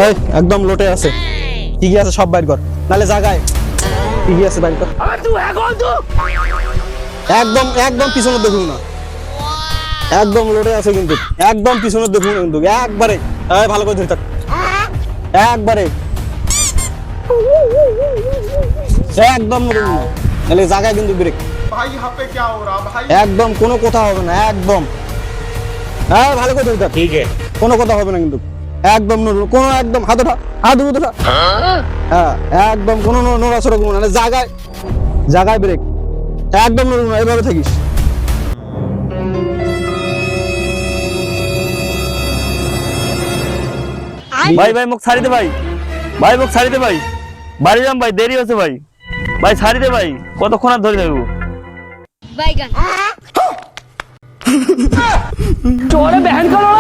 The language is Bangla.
এই একদম লোটে আছে, ঠিকই আছে, সব বাইর কর, নালে জাগায় ঠিকই আছে, বাইর কর। একদম একদম পিছনে দেখুন না, একদম লোটে আছে কিন্তু, একদম পিছনে দেখুন কিন্তু, একবারে ভালো করে ধরে থাক, একবারে একদম দেখুন না, নালে জাগায় কিন্তু ব্রেক। भाई यहाँ पे क्या हो रहा भाई? একদম কোনো কথা হবে না, একদম ভালো করে ধরে থাক, ठीक है। কোনো কথা হবে না কিন্তু, একদম কোনো একদম হাত ওঠা, হাত ওঠা, হ্যাঁ একদম কোনো নড়াচড়া করবো না, জায়গায় জায়গায় ব্রেক, একদম নড়বো না, এভাবে থাকিস। ভাই ভাই মুখ ছাড়ি দে ভাই, ভাই মুখ ছাড়ি দে ভাই, বাড়ি যাম ভাই, দেরি হচ্ছে ভাই, ভাই ছাড়ি দে ভাই, কতক্ষণ আর ধরে থাকবো। বাইগান চলে বহন করো